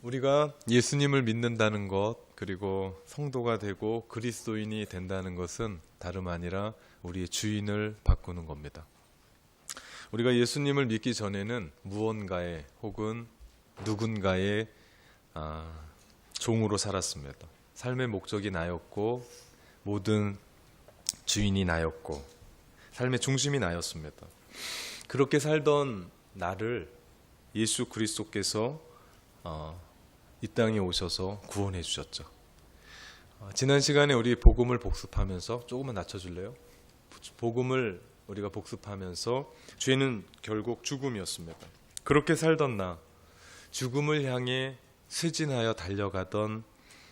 우리가 예수님을 믿는다는 것, 그리고 성도가 되고 그리스도인이 된다는 것은 다름 아니라 우리의 주인을 바꾸는 겁니다. 우리가 예수님을 믿기 전에는 무언가의 혹은 누군가의 종으로 살았습니다. 삶의 목적이 나였고 모든 주인이 나였고 삶의 중심이 나였습니다. 그렇게 살던 나를 예수 그리스도께서 이 땅에 오셔서 구원해 주셨죠. 지난 시간에 우리 복음을 복습하면서 조금만 낮춰줄래요? 복음을 우리가 복습하면서 죄는 결국 죽음이었습니다. 그렇게 살던 나, 죽음을 향해 쇠진하여 달려가던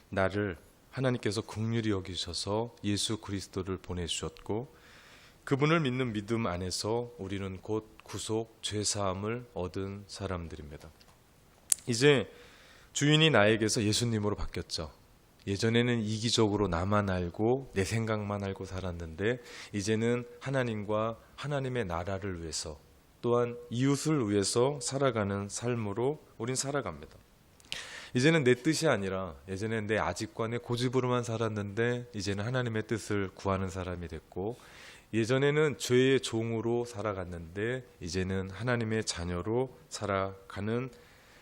나를 하나님께서 긍휼히 여기셔서 예수 그리스도를 보내주셨고, 그분을 믿는 믿음 안에서 우리는 곧 구속, 죄사함을 얻은 사람들입니다. 이제 주인이 나에게서 예수님으로 바뀌었죠. 예전에는 이기적으로 나만 알고 내 생각만 알고 살았는데 이제는 하나님과 하나님의 나라를 위해서 또한 이웃을 위해서 살아가는 삶으로 우린 살아갑니다. 이제는 내 뜻이 아니라 예전엔 내 아집과 내 고집으로만 살았는데 이제는 하나님의 뜻을 구하는 사람이 됐고, 예전에는 죄의 종으로 살아갔는데 이제는 하나님의 자녀로 살아가는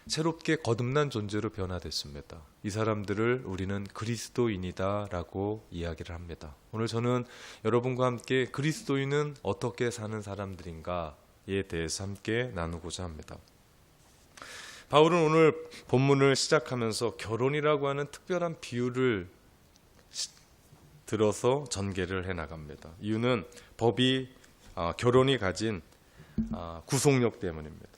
새롭게 거듭난 존재로 변화됐습니다. 이 사람들을 우리는 그리스도인이다 라고 이야기를 합니다. 오늘 저는 여러분과 함께 그리스도인은 어떻게 사는 사람들인가에 대해서 함께 나누고자 합니다. 바울은 오늘 본문을 시작하면서 결혼이라고 하는 특별한 비유를 들어서 전개를 해나갑니다. 이유는 결혼이 가진 구속력 때문입니다.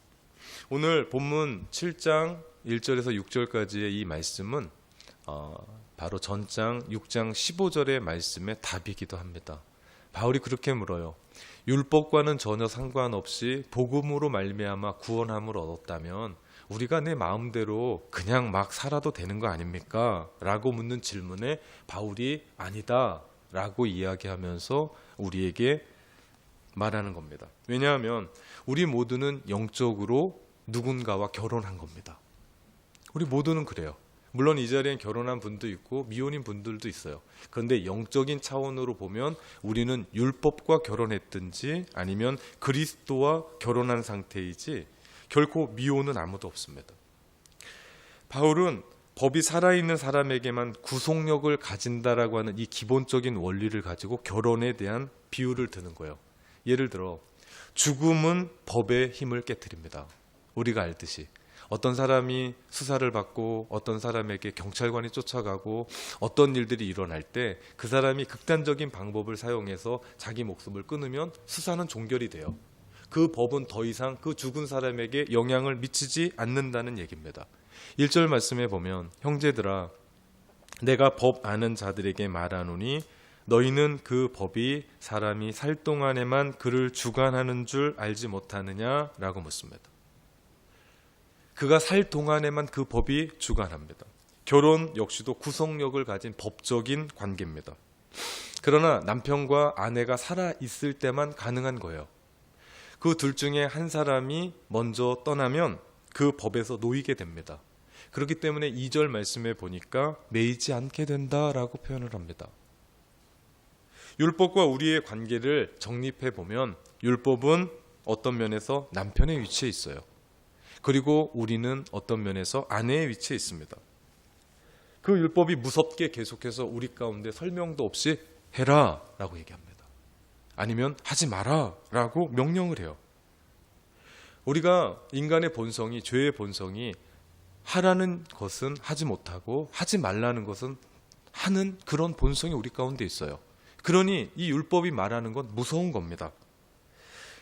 오늘 본문 7장 1절에서 6절까지의 이 말씀은 바로 전장 6장 15절의 말씀의 답이기도 합니다. 바울이 그렇게 물어요. 율법과는 전혀 상관없이 복음으로 말미암아 구원함을 얻었다면 우리가 내 마음대로 그냥 막 살아도 되는 거 아닙니까? 라고 묻는 질문에 바울이 아니다 라고 이야기하면서 우리에게 말하는 겁니다. 왜냐하면 우리 모두는 영적으로 누군가와 결혼한 겁니다. 우리 모두는 그래요. 물론 이 자리엔 결혼한 분도 있고 미혼인 분들도 있어요. 그런데 영적인 차원으로 보면 우리는 율법과 결혼했든지 아니면 그리스도와 결혼한 상태이지 결코 미혼은 아무도 없습니다. 바울은 법이 살아있는 사람에게만 구속력을 가진다라고 하는 이 기본적인 원리를 가지고 결혼에 대한 비유를 드는 거예요. 예를 들어 죽음은 법의 힘을 깨트립니다. 우리가 알듯이 어떤 사람이 수사를 받고 어떤 사람에게 경찰관이 쫓아가고 어떤 일들이 일어날 때 그 사람이 극단적인 방법을 사용해서 자기 목숨을 끊으면 수사는 종결이 돼요. 그 법은 더 이상 그 죽은 사람에게 영향을 미치지 않는다는 얘기입니다. 1절 말씀에 보면 형제들아 내가 법 아는 자들에게 말하노니 너희는 그 법이 사람이 살 동안에만 그를 주관하는 줄 알지 못하느냐 라고 묻습니다. 그가 살 동안에만 그 법이 주관합니다. 결혼 역시도 구속력을 가진 법적인 관계입니다. 그러나 남편과 아내가 살아있을 때만 가능한 거예요. 그 둘 중에 한 사람이 먼저 떠나면 그 법에서 놓이게 됩니다. 그렇기 때문에 2절 말씀에 보니까 매이지 않게 된다라고 표현을 합니다. 율법과 우리의 관계를 정립해 보면 율법은 어떤 면에서 남편의 위치에 있어요. 그리고 우리는 어떤 면에서 아내의 위치에 있습니다. 그 율법이 무섭게 계속해서 우리 가운데 설명도 없이 해라 라고 얘기합니다. 아니면 하지 마라 라고 명령을 해요. 우리가 인간의 본성이, 죄의 본성이 하라는 것은 하지 못하고 하지 말라는 것은 하는 그런 본성이 우리 가운데 있어요. 그러니 이 율법이 말하는 건 무서운 겁니다.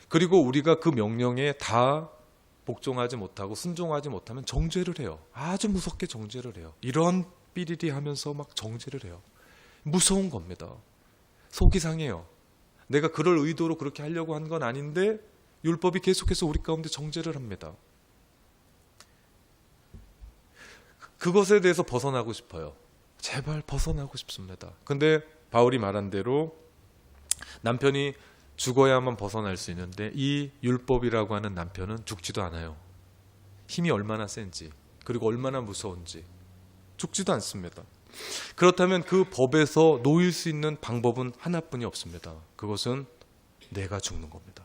그리고 우리가 그 명령에 다 복종하지 못하고 순종하지 못하면 정죄를 해요. 아주 무섭게 정죄를 해요. 이런 삐리리 하면서 막 정죄를 해요. 무서운 겁니다. 속이 상해요. 내가 그럴 의도로 그렇게 하려고 한 건 아닌데 율법이 계속해서 우리 가운데 정죄를 합니다. 그것에 대해서 벗어나고 싶어요. 제발 벗어나고 싶습니다. 근데 바울이 말한 대로 남편이 죽어야만 벗어날 수 있는데 이 율법이라고 하는 남편은 죽지도 않아요. 힘이 얼마나 센지. 그리고 얼마나 무서운지. 죽지도 않습니다. 그렇다면 그 법에서 놓일 수 있는 방법은 하나뿐이 없습니다. 그것은 내가 죽는 겁니다.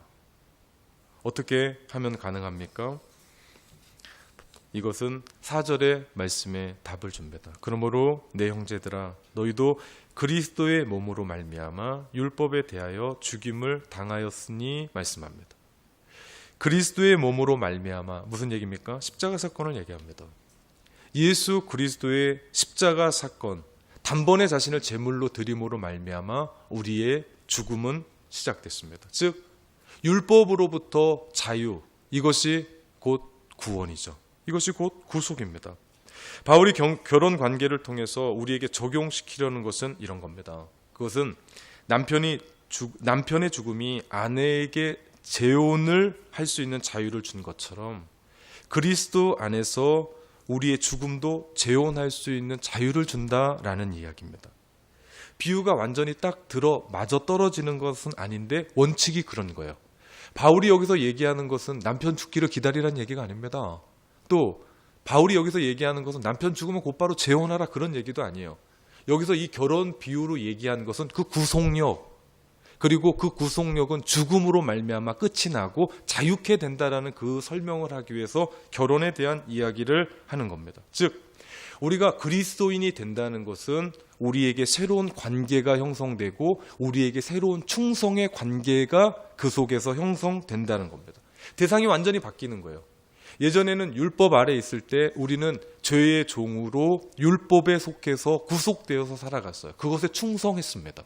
어떻게 하면 가능합니까? 이것은 4절의 말씀에 답을 줍니다. 그러므로 내 형제들아 너희도 그리스도의 몸으로 말미암아 율법에 대하여 죽임을 당하였으니 말씀합니다. 그리스도의 몸으로 말미암아 무슨 얘기입니까? 십자가 사건을 얘기합니다. 예수 그리스도의 십자가 사건, 단번에 자신을 제물로 드림으로 말미암아 우리의 죽음은 시작됐습니다. 즉 율법으로부터 자유, 이것이 곧 구원이죠. 이것이 곧 구속입니다. 바울이 결혼 관계를 통해서 우리에게 적용시키려는 것은 이런 겁니다. 그것은 남편의 죽음이 아내에게 재혼을 할 수 있는 자유를 준 것처럼 그리스도 안에서 우리의 죽음도 재혼할 수 있는 자유를 준다라는 이야기입니다. 비유가 완전히 딱 맞아 떨어지는 것은 아닌데 원칙이 그런 거예요. 바울이 여기서 얘기하는 것은 남편 죽기를 기다리라는 얘기가 아닙니다. 또 바울이 여기서 얘기하는 것은 남편 죽으면 곧바로 재혼하라 그런 얘기도 아니에요. 여기서 이 결혼 비유로 얘기하는 것은 그 구속력, 그리고 그 구속력은 죽음으로 말미암아 끝이 나고 자유케 된다라는 그 설명을 하기 위해서 결혼에 대한 이야기를 하는 겁니다. 즉 우리가 그리스도인이 된다는 것은 우리에게 새로운 관계가 형성되고 우리에게 새로운 충성의 관계가 그 속에서 형성된다는 겁니다. 대상이 완전히 바뀌는 거예요. 예전에는 율법 아래에 있을 때 우리는 죄의 종으로 율법에 속해서 구속되어서 살아갔어요. 그것에 충성했습니다.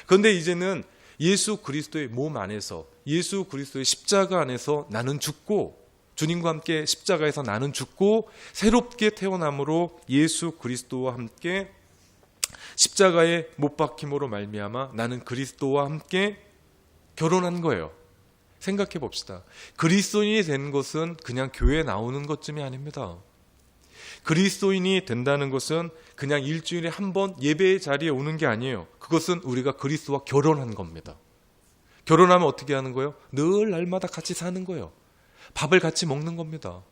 그런데 이제는 예수 그리스도의 몸 안에서, 예수 그리스도의 십자가 안에서 나는 죽고, 주님과 함께 십자가에서 나는 죽고 새롭게 태어남으로 예수 그리스도와 함께 십자가에 못 박힘으로 말미암아 나는 그리스도와 함께 결혼한 거예요. 생각해 봅시다. 그리스도인이 되는 것은 그냥 교회에 나오는 것쯤이 아닙니다. 그리스도인이 된다는 것은 그냥 일주일에 한 번 예배의 자리에 오는 게 아니에요. 그것은 우리가 그리스도와 결혼한 겁니다. 결혼하면 어떻게 하는 거예요? 늘 날마다 같이 사는 거예요. 밥을 같이 먹는 겁니다.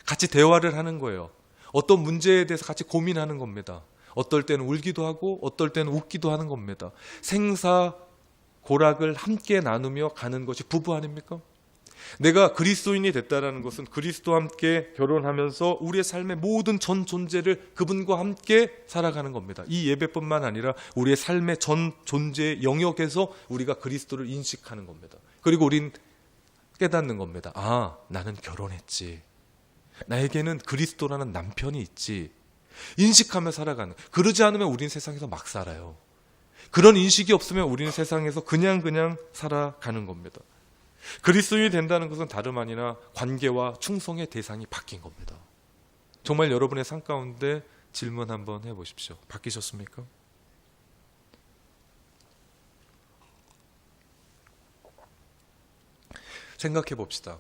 같이 대화를 하는 거예요. 어떤 문제에 대해서 같이 고민하는 겁니다. 어떨 때는 울기도 하고 어떨 때는 웃기도 하는 겁니다. 생사 고락을 함께 나누며 가는 것이 부부 아닙니까? 내가 그리스도인이 됐다는 것은 그리스도와 함께 결혼하면서 우리의 삶의 모든 전 존재를 그분과 함께 살아가는 겁니다. 이 예배뿐만 아니라 우리의 삶의 전 존재의 영역에서 우리가 그리스도를 인식하는 겁니다. 그리고 우린 깨닫는 겁니다. 아, 나는 결혼했지. 나에게는 그리스도라는 남편이 있지. 인식하며 살아가는. 그러지 않으면 우린 세상에서 막 살아요. 그런 인식이 없으면 우리는 세상에서 그냥 살아가는 겁니다. 그리스도인이 된다는 것은 다름 아니라 관계와 충성의 대상이 바뀐 겁니다. 정말 여러분의 삶 가운데 질문 한번 해보십시오. 바뀌셨습니까? 생각해 봅시다.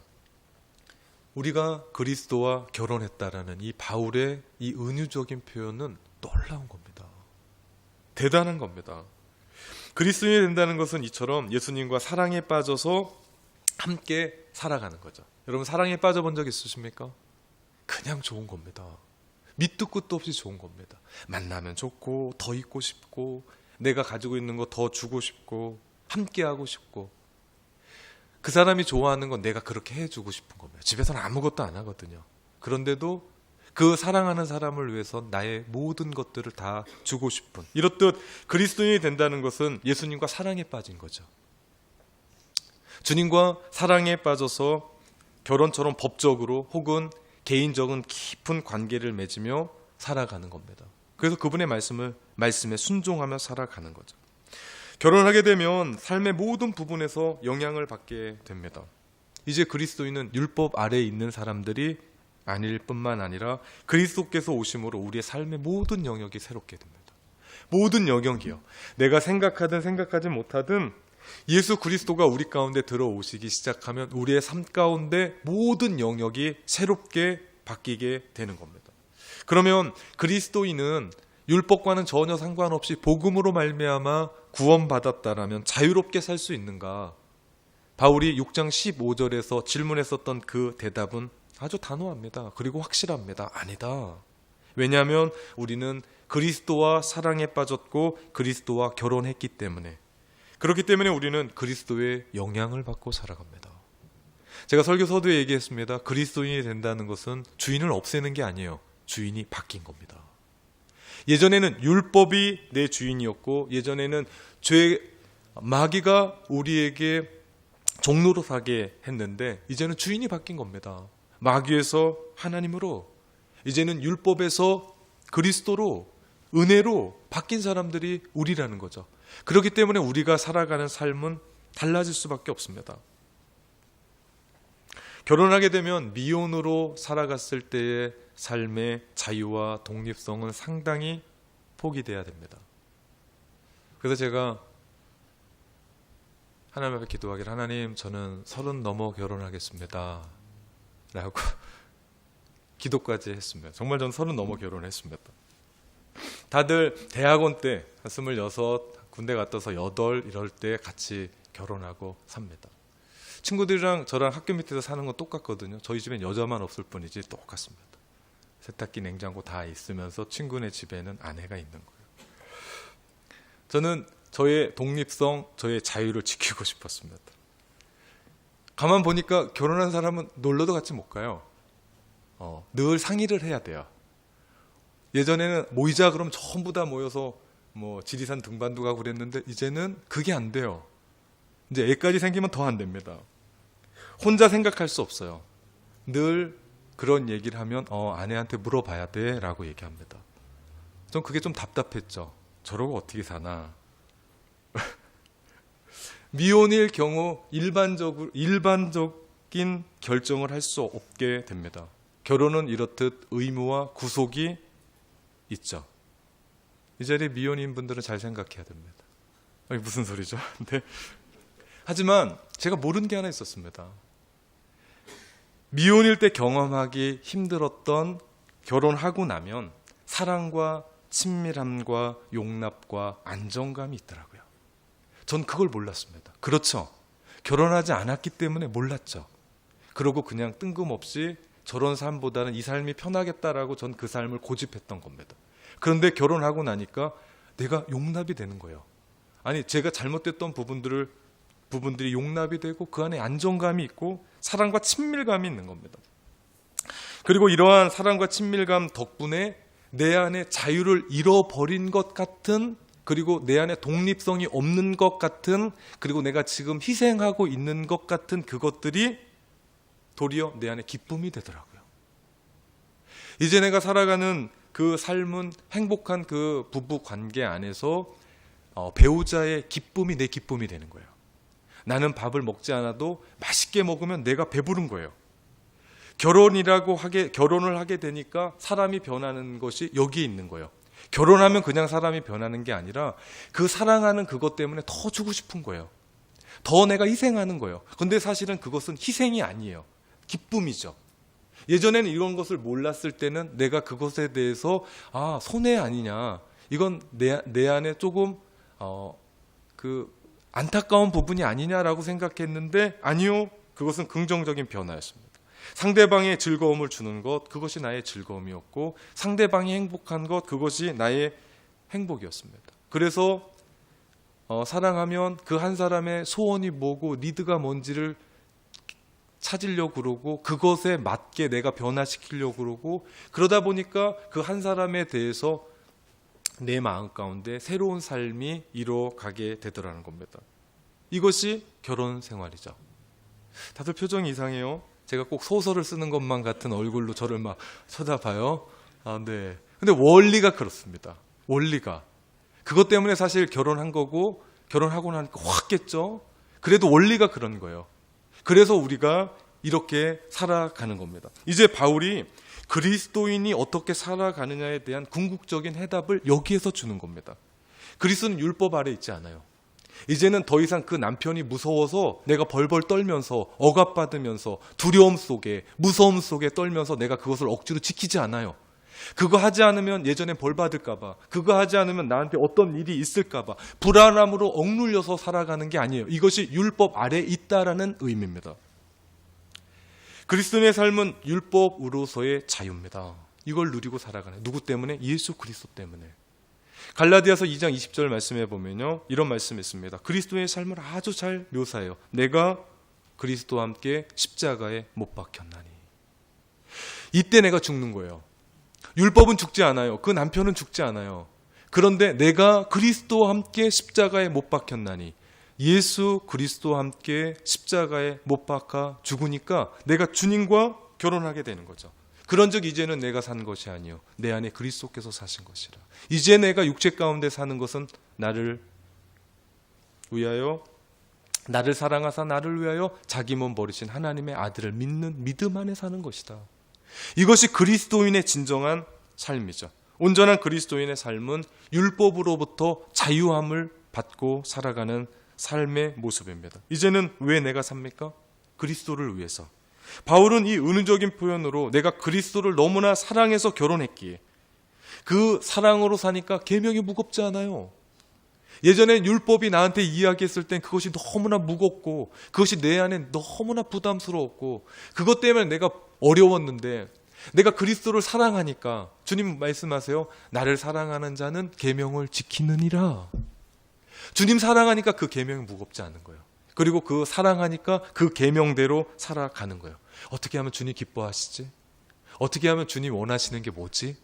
우리가 그리스도와 결혼했다라는 이 바울의 이 은유적인 표현은 놀라운 겁니다. 대단한 겁니다. 그리스도인이 된다는 것은 이처럼 예수님과 사랑에 빠져서 함께 살아가는 거죠. 여러분 사랑에 빠져본 적 있으십니까? 그냥 좋은 겁니다. 밑도 끝도 없이 좋은 겁니다. 만나면 좋고 더 있고 싶고 내가 가지고 있는 거 더 주고 싶고 함께 하고 싶고 그 사람이 좋아하는 건 내가 그렇게 해주고 싶은 겁니다. 집에서는 아무것도 안 하거든요. 그런데도 그 사랑하는 사람을 위해서 나의 모든 것들을 다 주고 싶은, 이렇듯 그리스도인이 된다는 것은 예수님과 사랑에 빠진 거죠. 주님과 사랑에 빠져서 결혼처럼 법적으로 혹은 개인적인 깊은 관계를 맺으며 살아가는 겁니다. 그래서 그분의 말씀에 순종하며 살아가는 거죠. 결혼하게 되면 삶의 모든 부분에서 영향을 받게 됩니다. 이제 그리스도인은 율법 아래에 있는 사람들이 아닐 뿐만 아니라 그리스도께서 오심으로 우리의 삶의 모든 영역이 새롭게 됩니다. 모든 영역이요. 내가 생각하든 생각하지 못하든 예수 그리스도가 우리 가운데 들어오시기 시작하면 우리의 삶 가운데 모든 영역이 새롭게 바뀌게 되는 겁니다. 그러면 그리스도인은 율법과는 전혀 상관없이 복음으로 말미암아 구원받았다라면 자유롭게 살 수 있는가? 바울이 6장 15절에서 질문했었던 그 대답은 아주 단호합니다. 그리고 확실합니다. 아니다. 왜냐하면 우리는 그리스도와 사랑에 빠졌고 그리스도와 결혼했기 때문에, 그렇기 때문에 우리는 그리스도의 영향을 받고 살아갑니다. 제가 설교 서두에 얘기했습니다. 그리스도인이 된다는 것은 주인을 없애는 게 아니에요. 주인이 바뀐 겁니다. 예전에는 율법이 내 주인이었고, 예전에는 마귀가 우리에게 종로로 사게 했는데, 이제는 주인이 바뀐 겁니다. 마귀에서 하나님으로, 이제는 율법에서 그리스도로, 은혜로 바뀐 사람들이 우리라는 거죠. 그렇기 때문에 우리가 살아가는 삶은 달라질 수밖에 없습니다. 결혼하게 되면 미혼으로 살아갔을 때의 삶의 자유와 독립성은 상당히 포기돼야 됩니다. 그래서 제가 하나님 앞에 기도하기를, 하나님, 저는 30 넘어 결혼하겠습니다 라고 기도까지 했습니다. 정말 저는 30 넘어 결혼했습니다. 다들 대학원 때 26, 군대 갔다 와서 8 이럴 때 같이 결혼하고 삽니다. 친구들이랑 저랑 학교 밑에서 사는 건 똑같거든요. 저희 집엔 여자만 없을 뿐이지 똑같습니다. 세탁기, 냉장고 다 있으면서 친구네 집에는 아내가 있는 거예요. 저는 저의 독립성, 저의 자유를 지키고 싶었습니다. 가만 보니까 결혼한 사람은 놀러도 같이 못 가요. 늘 상의를 해야 돼요. 예전에는 모이자 그럼 전부 다 모여서 뭐 지리산 등반도 가고 그랬는데, 이제는 그게 안 돼요. 이제 애까지 생기면 더 안 됩니다. 혼자 생각할 수 없어요. 늘 그런 얘기를 하면 아내한테 물어봐야 돼 라고 얘기합니다. 전 그게 좀 답답했죠. 저러고 어떻게 사나. 미혼일 경우 일반적인 결정을 할 수 없게 됩니다. 결혼은 이렇듯 의무와 구속이 있죠. 이 자리에 미혼인 분들은 잘 생각해야 됩니다. 무슨 소리죠? 네. 하지만 제가 모르는 게 하나 있었습니다. 미혼일 때 경험하기 힘들었던, 결혼하고 나면 사랑과 친밀함과 용납과 안정감이 있더라고요. 전 그걸 몰랐습니다. 그렇죠. 결혼하지 않았기 때문에 몰랐죠. 그러고 그냥 뜬금없이 저런 삶보다는 이 삶이 편하겠다라고 전 그 삶을 고집했던 겁니다. 그런데 결혼하고 나니까 내가 용납이 되는 거예요. 아니, 제가 잘못됐던 부분들이 용납이 되고 그 안에 안정감이 있고 사랑과 친밀감이 있는 겁니다. 그리고 이러한 사랑과 친밀감 덕분에 내 안에 자유를 잃어버린 것 같은, 그리고 내 안에 독립성이 없는 것 같은, 그리고 내가 지금 희생하고 있는 것 같은 그것들이 도리어 내 안에 기쁨이 되더라고요. 이제 내가 살아가는 그 삶은 행복한 그 부부 관계 안에서 배우자의 기쁨이 내 기쁨이 되는 거예요. 나는 밥을 먹지 않아도 맛있게 먹으면 내가 배부른 거예요. 결혼을 하게 되니까 사람이 변하는 것이 여기에 있는 거예요. 결혼하면 그냥 사람이 변하는 게 아니라 그 사랑하는 그것 때문에 더 주고 싶은 거예요. 더 내가 희생하는 거예요. 근데 사실은 그것은 희생이 아니에요. 기쁨이죠. 예전에는 이런 것을 몰랐을 때는 내가 그것에 대해서 손해 아니냐, 이건 내 안에 조금 안타까운 부분이 아니냐라고 생각했는데, 아니요, 그것은 긍정적인 변화였습니다. 상대방의 즐거움을 주는 것, 그것이 나의 즐거움이었고, 상대방이 행복한 것, 그것이 나의 행복이었습니다. 그래서 사랑하면 그 한 사람의 소원이 뭐고 니드가 뭔지를 찾으려고 그러고, 그것에 맞게 내가 변화시키려고 그러고, 그러다 보니까 그 한 사람에 대해서 내 마음 가운데 새로운 삶이 이루어가게 되더라는 겁니다. 이것이 결혼 생활이죠. 다들 표정이 이상해요. 제가 꼭 소설을 쓰는 것만 같은 얼굴로 저를 막 쳐다봐요. 네. 근데 원리가 그렇습니다. 원리가. 그것 때문에 사실 결혼한 거고, 결혼하고 나니까 확 깼죠. 그래도 원리가 그런 거예요. 그래서 우리가 이렇게 살아가는 겁니다. 이제 바울이 그리스도인이 어떻게 살아가느냐에 대한 궁극적인 해답을 여기에서 주는 겁니다. 그리스도는 율법 아래 있지 않아요. 이제는 더 이상 그 남편이 무서워서 내가 벌벌 떨면서 억압받으면서 두려움 속에, 무서움 속에 떨면서 내가 그것을 억지로 지키지 않아요. 그거 하지 않으면 예전에 벌 받을까 봐, 그거 하지 않으면 나한테 어떤 일이 있을까 봐 불안함으로 억눌려서 살아가는 게 아니에요. 이것이 율법 아래 있다라는 의미입니다. 그리스도인의 삶은 율법으로서의 자유입니다. 이걸 누리고 살아가는, 누구 때문에? 예수 그리스도 때문에. 갈라디아서 2장 20절 말씀해 보면요, 이런 말씀이 있습니다. 그리스도의 삶을 아주 잘 묘사해요. 내가 그리스도와 함께 십자가에 못 박혔나니. 이때 내가 죽는 거예요. 율법은 죽지 않아요. 그 남편은 죽지 않아요. 그런데 내가 그리스도와 함께 십자가에 못 박혔나니, 예수 그리스도와 함께 십자가에 못 박아 죽으니까 내가 주님과 결혼하게 되는 거죠. 그런즉 이제는 내가 산 것이 아니요 내 안에 그리스도께서 사신 것이라. 이제 내가 육체 가운데 사는 것은 나를 위하여, 나를 사랑하사 나를 위하여 자기 몸 버리신 하나님의 아들을 믿는 믿음 안에 사는 것이다. 이것이 그리스도인의 진정한 삶이죠. 온전한 그리스도인의 삶은 율법으로부터 자유함을 받고 살아가는 삶의 모습입니다. 이제는 왜 내가 삽니까? 그리스도를 위해서. 바울은 이 은유적인 표현으로 내가 그리스도를 너무나 사랑해서 결혼했기에 그 사랑으로 사니까 계명이 무겁지 않아요. 예전엔 율법이 나한테 이야기했을 땐 그것이 너무나 무겁고 그것이 내 안에 너무나 부담스러웠고 그것 때문에 내가 어려웠는데, 내가 그리스도를 사랑하니까 주님 말씀하세요. 나를 사랑하는 자는 계명을 지키느니라. 주님 사랑하니까 그 계명이 무겁지 않은 거예요. 그리고 그 사랑하니까 그 계명대로 살아가는 거예요. 어떻게 하면 주님 기뻐하시지? 어떻게 하면 주님 원하시는 게 뭐지?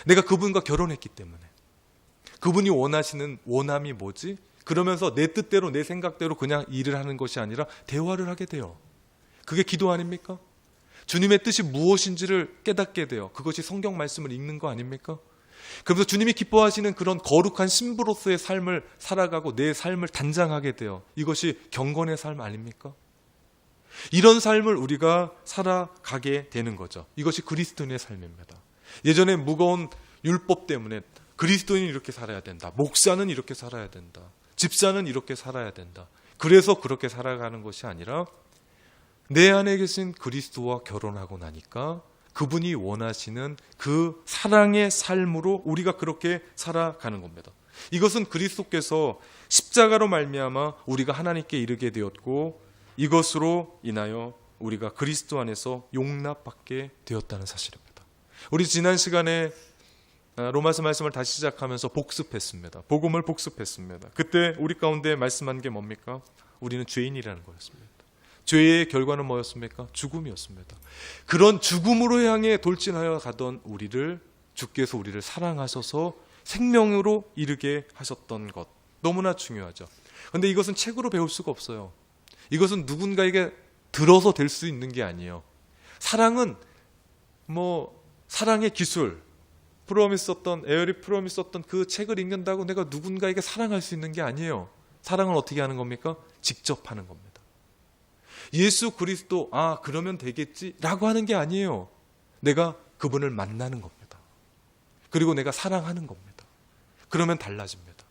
내가 그분과 결혼했기 때문에. 그분이 원하시는 원함이 뭐지? 그러면서 내 뜻대로 내 생각대로 그냥 일을 하는 것이 아니라 대화를 하게 돼요. 그게 기도 아닙니까? 주님의 뜻이 무엇인지를 깨닫게 돼요. 그것이 성경 말씀을 읽는 거 아닙니까? 그래서 주님이 기뻐하시는 그런 거룩한 신부로서의 삶을 살아가고 내 삶을 단장하게 돼요. 이것이 경건의 삶 아닙니까? 이런 삶을 우리가 살아가게 되는 거죠. 이것이 그리스도인의 삶입니다. 예전에 무거운 율법 때문에 그리스도인이 이렇게 살아야 된다, 목사는 이렇게 살아야 된다, 집사는 이렇게 살아야 된다, 그래서 그렇게 살아가는 것이 아니라 내 안에 계신 그리스도와 결혼하고 나니까 그분이 원하시는 그 사랑의 삶으로 우리가 그렇게 살아가는 겁니다. 이것은 그리스도께서 십자가로 말미암아 우리가 하나님께 이르게 되었고 이것으로 인하여 우리가 그리스도 안에서 용납받게 되었다는 사실입니다. 우리 지난 시간에 로마서 말씀을 다시 시작하면서 복습했습니다. 복음을 복습했습니다. 그때 우리 가운데 말씀한 게 뭡니까? 우리는 죄인이라는 거였습니다. 죄의 결과는 뭐였습니까? 죽음이었습니다. 그런 죽음으로 향해 돌진하여 가던 우리를 주께서 우리를 사랑하셔서 생명으로 이르게 하셨던 것, 너무나 중요하죠. 그런데 이것은 책으로 배울 수가 없어요. 이것은 누군가에게 들어서 될 수 있는 게 아니에요. 사랑은 사랑의 기술, 에어리 프롬이 썼던 그 책을 읽는다고 내가 누군가에게 사랑할 수 있는 게 아니에요. 사랑은 어떻게 하는 겁니까? 직접 하는 겁니다. 예수 그리스도, 그러면 되겠지 라고 하는 게 아니에요. 내가 그분을 만나는 겁니다. 그리고 내가 사랑하는 겁니다. 그러면 달라집니다.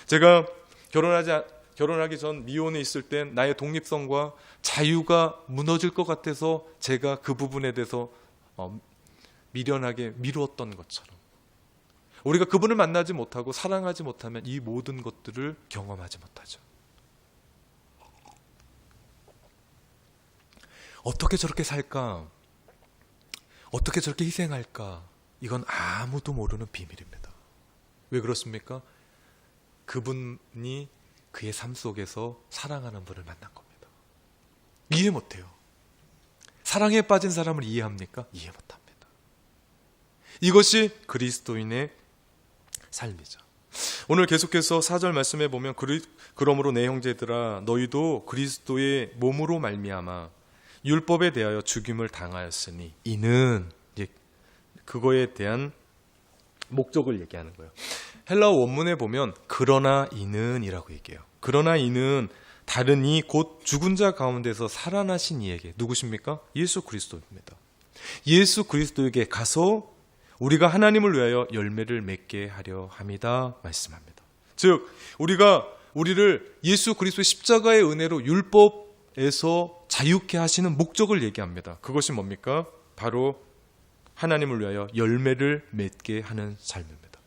제가 결혼하기 전 미혼에 있을 땐 나의 독립성과 자유가 무너질 것 같아서 제가 그 부분에 대해서 미련하게 미루었던 것처럼, 우리가 그분을 만나지 못하고 사랑하지 못하면 이 모든 것들을 경험하지 못하죠. 어떻게 저렇게 살까? 어떻게 저렇게 희생할까? 이건 아무도 모르는 비밀입니다. 왜 그렇습니까? 그분이 그의 삶 속에서 사랑하는 분을 만난 겁니다. 이해 못해요. 사랑에 빠진 사람을 이해합니까? 이해 못합니다. 이것이 그리스도인의 삶이죠. 오늘 계속해서 4절 말씀해 보면 그러므로 내 형제들아 너희도 그리스도의 몸으로 말미암아 율법에 대하여 죽임을 당하였으니, 이는 그거에 대한 목적을 얘기하는 거예요. 헬라어 원문에 보면 그러나 이는 이라고 얘기해요. 그러나 이는 다른 이 곧 죽은 자 가운데서 살아나신 이에게, 누구십니까? 예수 그리스도입니다. 예수 그리스도에게 가서 우리가 하나님을 위하여 열매를 맺게 하려 함이다 말씀합니다. 즉 우리를 예수 그리스도의 십자가의 은혜로 율법에서 자유케 하시는 목적을 얘기합니다. 그것이 뭡니까? 바로 하나님을 위하여 열매를 맺게 하는 삶입니다.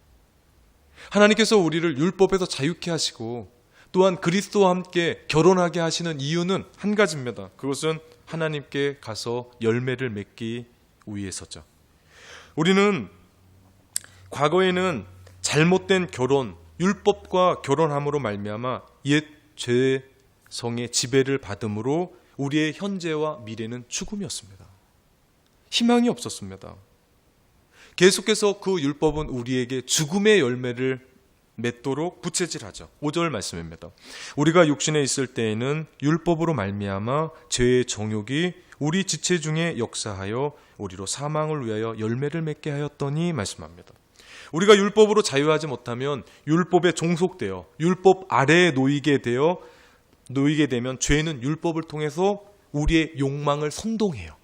하나님께서 우리를 율법에서 자유케 하시고 또한 그리스도와 함께 결혼하게 하시는 이유는 한 가지입니다. 그것은 하나님께 가서 열매를 맺기 위해서죠. 우리는 과거에는 잘못된 결혼, 율법과 결혼함으로 말미암아 옛 죄성의 지배를 받음으로 우리의 현재와 미래는 죽음이었습니다. 희망이 없었습니다. 계속해서 그 율법은 우리에게 죽음의 열매를 맺도록 부채질하죠. 5절 말씀입니다. 우리가 육신에 있을 때에는 율법으로 말미암아 죄의 정욕이 우리 지체 중에 역사하여 우리로 사망을 위하여 열매를 맺게 하였더니 말씀합니다. 우리가 율법으로 자유하지 못하면 율법에 종속되어 율법 아래에 놓이게 되면 죄는 율법을 통해서 우리의 욕망을 선동해요.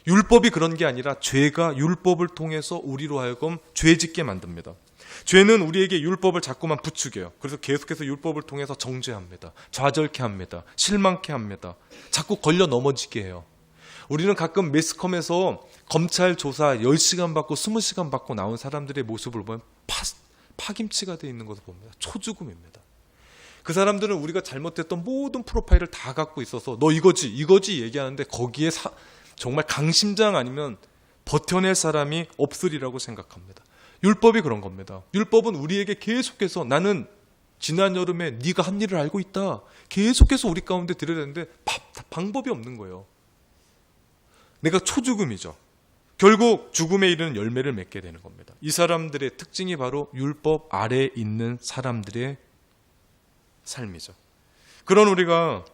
율법이 그런 게 아니라 죄가 율법을 통해서 우리로 하여금 죄짓게 만듭니다. 죄는 우리에게 율법을 자꾸만 부추겨요. 그래서 계속해서 율법을 통해서 정죄합니다. 좌절케 합니다. 실망케 합니다. 자꾸 걸려 넘어지게 해요. 우리는 가끔 매스컴에서 검찰 조사 10시간 받고 20시간 받고 나온 사람들의 모습을 보면 파김치가 되어 있는 것을 봅니다. 초죽음입니다. 그 사람들은 우리가 잘못했던 모든 프로파일을 다 갖고 있어서 너 이거지 얘기하는데 거기에 정말 강심장 아니면 버텨낼 사람이 없으리라고 생각합니다. 율법이 그런 겁니다. 율법은 우리에게 계속해서 나는 지난 여름에 네가 한 일을 알고 있다. 계속해서 우리 가운데 들여야 되는데 방법이 없는 거예요. 내가 초죽음이죠. 결국 죽음에 이르는 열매를 맺게 되는 겁니다. 이 사람들의 특징이 바로 율법 아래에 있는 사람들의 삶이죠. 그런 우리가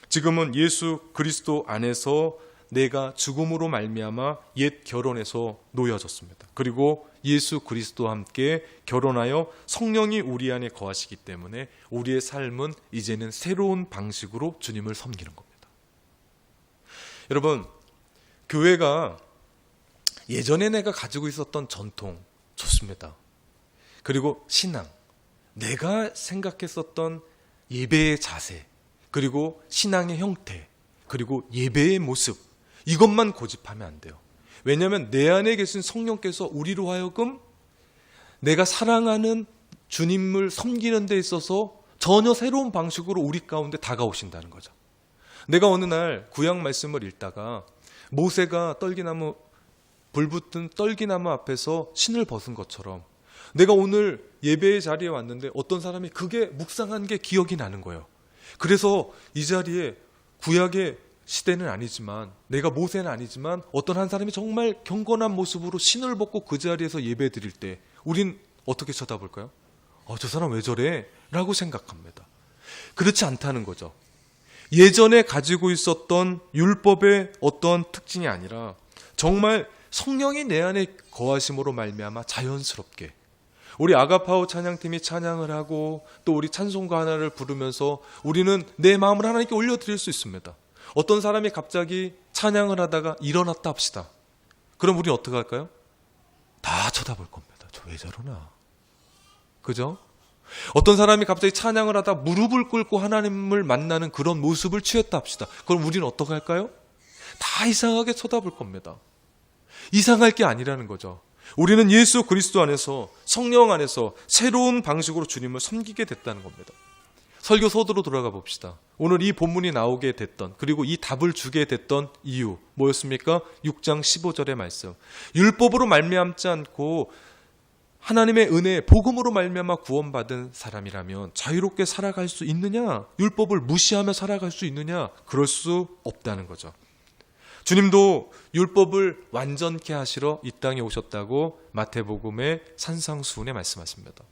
지금은 예수 그리스도 안에서 내가 죽음으로 말미암아 옛 결혼에서 놓여졌습니다. 그리고 예수 그리스도와 함께 결혼하여 성령이 우리 안에 거하시기 때문에 우리의 삶은 이제는 새로운 방식으로 주님을 섬기는 겁니다. 여러분, 교회가 예전에 내가 가지고 있었던 전통 좋습니다. 그리고 신앙, 내가 생각했었던 예배의 자세, 그리고 신앙의 형태, 그리고 예배의 모습, 이것만 고집하면 안 돼요. 왜냐하면 내 안에 계신 성령께서 우리로 하여금 내가 사랑하는 주님을 섬기는 데 있어서 전혀 새로운 방식으로 우리 가운데 다가오신다는 거죠. 내가 어느 날 구약 말씀을 읽다가 모세가 불붙은 떨기나무 앞에서 신을 벗은 것처럼 내가 오늘 예배의 자리에 왔는데 어떤 사람이 그게 묵상한 게 기억이 나는 거예요. 그래서 이 자리에 구약의 시대는 아니지만 내가 모세는 아니지만 어떤 한 사람이 정말 경건한 모습으로 신을 벗고 그 자리에서 예배 드릴 때 우린 어떻게 쳐다볼까요? 저 사람 왜 저래? 라고 생각합니다. 그렇지 않다는 거죠. 예전에 가지고 있었던 율법의 어떤 특징이 아니라 정말 성령이 내 안에 거하심으로 말미암아 자연스럽게 우리 아가파오 찬양팀이 찬양을 하고 또 우리 찬송가 하나를 부르면서 우리는 내 마음을 하나님께 올려드릴 수 있습니다. 어떤 사람이 갑자기 찬양을 하다가 일어났다 합시다. 그럼 우리는 어떻게 할까요? 다 쳐다볼 겁니다. 저 왜 저러나? 그죠? 어떤 사람이 갑자기 찬양을 하다 무릎을 꿇고 하나님을 만나는 그런 모습을 취했다 합시다. 그럼 우리는 어떻게 할까요? 다 이상하게 쳐다볼 겁니다. 이상할 게 아니라는 거죠. 우리는 예수 그리스도 안에서 성령 안에서 새로운 방식으로 주님을 섬기게 됐다는 겁니다. 설교 서두로 돌아가 봅시다. 오늘 이 본문이 나오게 됐던 그리고 이 답을 주게 됐던 이유 뭐였습니까? 6장 15절의 말씀. 율법으로 말미암지 않고 하나님의 은혜, 복음으로 말미암아 구원받은 사람이라면 자유롭게 살아갈 수 있느냐? 율법을 무시하며 살아갈 수 있느냐? 그럴 수 없다는 거죠. 주님도 율법을 완전케 하시러 이 땅에 오셨다고 마태복음의 산상수훈에 말씀하십니다.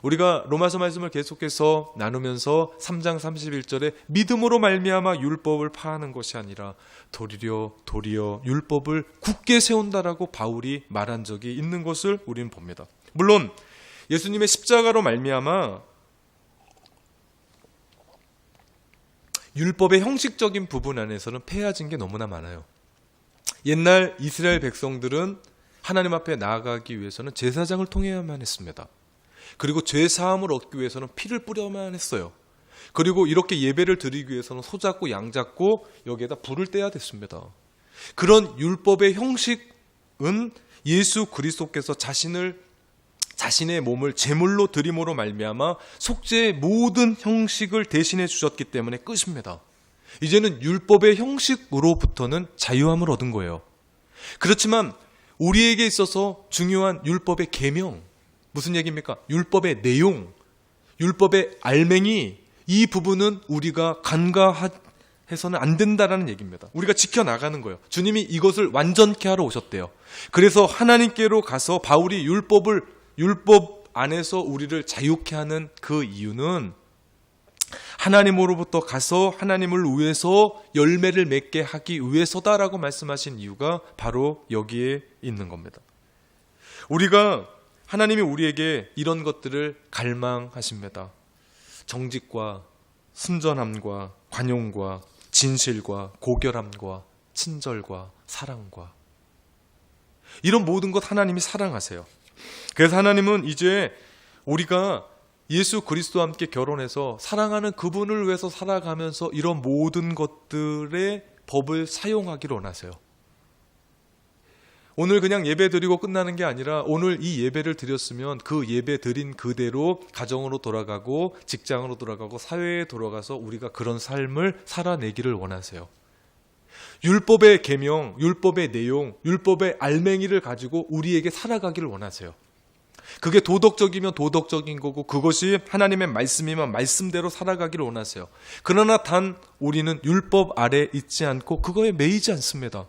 우리가 로마서 말씀을 계속해서 나누면서 3장 31절에 믿음으로 말미암아 율법을 파하는 것이 아니라 도리어 율법을 굳게 세운다라고 바울이 말한 적이 있는 것을 우리는 봅니다. 물론 예수님의 십자가로 말미암아 율법의 형식적인 부분 안에서는 폐해진 게 너무나 많아요. 옛날 이스라엘 백성들은 하나님 앞에 나아가기 위해서는 제사장을 통해야만 했습니다. 그리고 죄 사함을 얻기 위해서는 피를 뿌려야만 했어요. 그리고 이렇게 예배를 드리기 위해서는 소 잡고 양 잡고 여기에다 불을 떼야 됐습니다. 그런 율법의 형식은 예수 그리스도께서 자신의 몸을 제물로 드림으로 말미암아 속죄의 모든 형식을 대신해 주셨기 때문에 끝입니다. 이제는 율법의 형식으로부터는 자유함을 얻은 거예요. 그렇지만 우리에게 있어서 중요한 율법의 계명, 무슨 얘기입니까? 율법의 내용, 율법의 알맹이, 이 부분은 우리가 간과해서는 안 된다라는 얘기입니다. 우리가 지켜나가는 거예요. 주님이 이것을 완전케 하러 오셨대요. 그래서 하나님께로 가서 바울이 율법 안에서 우리를 자유케 하는 그 이유는 하나님으로부터 가서 하나님을 위해서 열매를 맺게 하기 위해서다라고 말씀하신 이유가 바로 여기에 있는 겁니다. 하나님이 우리에게 이런 것들을 갈망하십니다. 정직과 순전함과 관용과 진실과 고결함과 친절과 사랑과, 이런 모든 것 하나님이 사랑하세요. 그래서 하나님은 이제 우리가 예수 그리스도와 함께 결혼해서 사랑하는 그분을 위해서 살아가면서 이런 모든 것들의 법을 사용하기를 원하세요. 오늘 그냥 예배 드리고 끝나는 게 아니라 오늘 이 예배를 드렸으면 그 예배 드린 그대로 가정으로 돌아가고 직장으로 돌아가고 사회에 돌아가서 우리가 그런 삶을 살아내기를 원하세요. 율법의 계명, 율법의 내용, 율법의 알맹이를 가지고 우리에게 살아가기를 원하세요. 그게 도덕적이면 도덕적인 거고 그것이 하나님의 말씀이면 말씀대로 살아가기를 원하세요. 그러나 단 우리는 율법 아래 있지 않고 그거에 매이지 않습니다.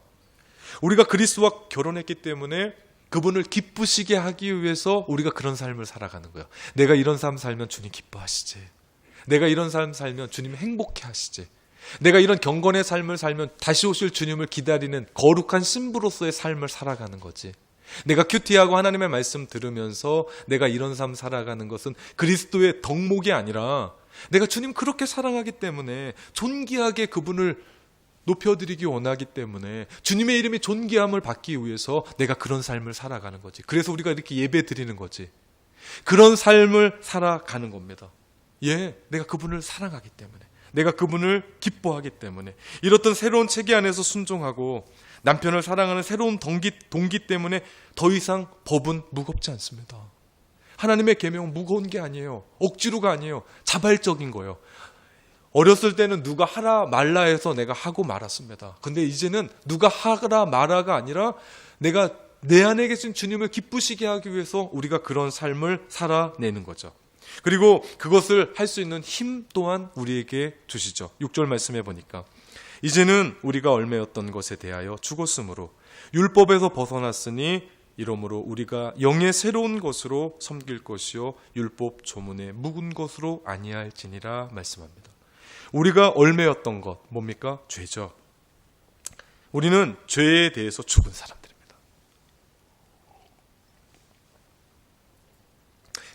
우리가 그리스도와 결혼했기 때문에 그분을 기쁘시게 하기 위해서 우리가 그런 삶을 살아가는 거예요. 내가 이런 삶 살면 주님 기뻐하시지. 내가 이런 삶 살면 주님 행복해 하시지. 내가 이런 경건의 삶을 살면 다시 오실 주님을 기다리는 거룩한 신부로서의 삶을 살아가는 거지. 내가 큐티하고 하나님의 말씀 들으면서 내가 이런 삶 살아가는 것은 그리스도의 덕목이 아니라 내가 주님 그렇게 사랑하기 때문에 존귀하게 그분을 높여드리기 원하기 때문에 주님의 이름이 존귀함을 받기 위해서 내가 그런 삶을 살아가는 거지. 그래서 우리가 이렇게 예배 드리는 거지. 그런 삶을 살아가는 겁니다. 내가 그분을 사랑하기 때문에, 내가 그분을 기뻐하기 때문에, 이렇던 새로운 체계 안에서 순종하고 남편을 사랑하는 새로운 동기 때문에 더 이상 법은 무겁지 않습니다. 하나님의 계명은 무거운 게 아니에요. 억지로가 아니에요. 자발적인 거예요. 어렸을 때는 누가 하라 말라 해서 내가 하고 말았습니다. 근데 이제는 누가 하라 말아가 아니라 내가 내 안에 계신 주님을 기쁘시게 하기 위해서 우리가 그런 삶을 살아내는 거죠. 그리고 그것을 할 수 있는 힘 또한 우리에게 주시죠. 6절 말씀해 보니까 이제는 우리가 얽매였던 것에 대하여 죽었으므로 율법에서 벗어났으니 이러므로 우리가 영의 새로운 것으로 섬길 것이요 율법 조문의 묵은 것으로 아니할지니라 말씀합니다. 우리가 얽매였던 것 뭡니까? 죄죠. 우리는 죄에 대해서 죽은 사람들입니다.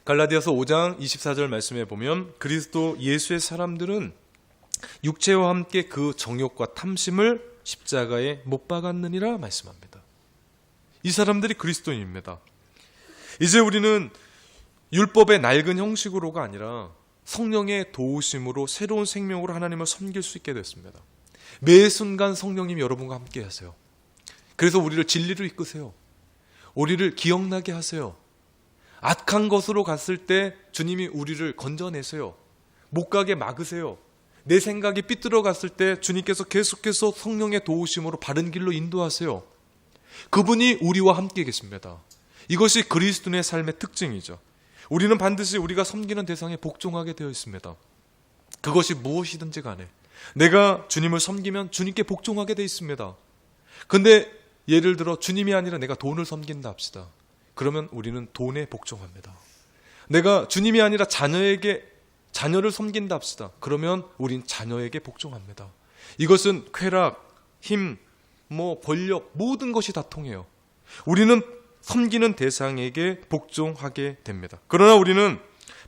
갈라디아서 5장 24절 말씀에 보면 그리스도 예수의 사람들은 육체와 함께 그 정욕과 탐심을 십자가에 못 박았느니라 말씀합니다. 이 사람들이 그리스도인입니다. 이제 우리는 율법의 낡은 형식으로가 아니라 성령의 도우심으로 새로운 생명으로 하나님을 섬길 수 있게 됐습니다. 매 순간 성령님이 여러분과 함께 하세요. 그래서 우리를 진리로 이끄세요. 우리를 기억나게 하세요. 악한 것으로 갔을 때 주님이 우리를 건져내세요. 못 가게 막으세요. 내 생각이 삐뚤어 갔을 때 주님께서 계속해서 성령의 도우심으로 바른 길로 인도하세요. 그분이 우리와 함께 계십니다. 이것이 그리스도인의 삶의 특징이죠. 우리는 반드시 우리가 섬기는 대상에 복종하게 되어 있습니다. 그것이 무엇이든지 간에 내가 주님을 섬기면 주님께 복종하게 되어 있습니다. 근데 예를 들어 주님이 아니라 내가 돈을 섬긴다 합시다. 그러면 우리는 돈에 복종합니다. 내가 주님이 아니라 자녀를 섬긴다 합시다. 그러면 우린 자녀에게 복종합니다. 이것은 쾌락, 힘, 권력 모든 것이 다 통해요. 우리는 섬기는 대상에게 복종하게 됩니다. 그러나 우리는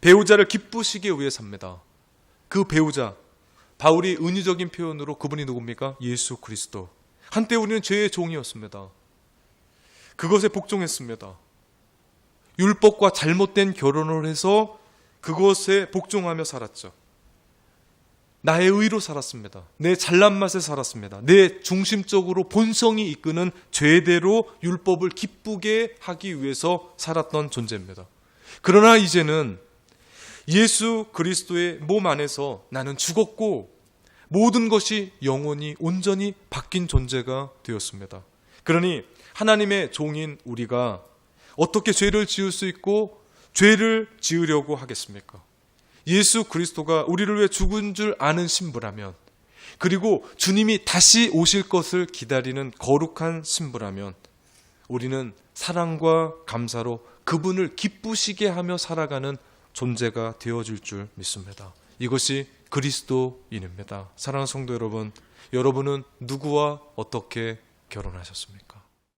배우자를 기쁘시게 위해 삽니다. 그 배우자, 바울이 은유적인 표현으로 그분이 누굽니까? 예수 그리스도. 한때 우리는 죄의 종이었습니다. 그것에 복종했습니다. 율법과 잘못된 결혼을 해서 그것에 복종하며 살았죠. 나의 의로 살았습니다. 내 잘난 맛에 살았습니다. 내 중심적으로 본성이 이끄는 죄대로 율법을 기쁘게 하기 위해서 살았던 존재입니다. 그러나 이제는 예수 그리스도의 몸 안에서 나는 죽었고 모든 것이 영원히 온전히 바뀐 존재가 되었습니다. 그러니 하나님의 종인 우리가 어떻게 죄를 지을 수 있고 죄를 지으려고 하겠습니까? 예수 그리스도가 우리를 위해 죽은 줄 아는 신부라면, 그리고 주님이 다시 오실 것을 기다리는 거룩한 신부라면 우리는 사랑과 감사로 그분을 기쁘시게 하며 살아가는 존재가 되어줄 줄 믿습니다. 이것이 그리스도인입니다. 사랑하는 성도 여러분, 여러분은 누구와 어떻게 결혼하셨습니까?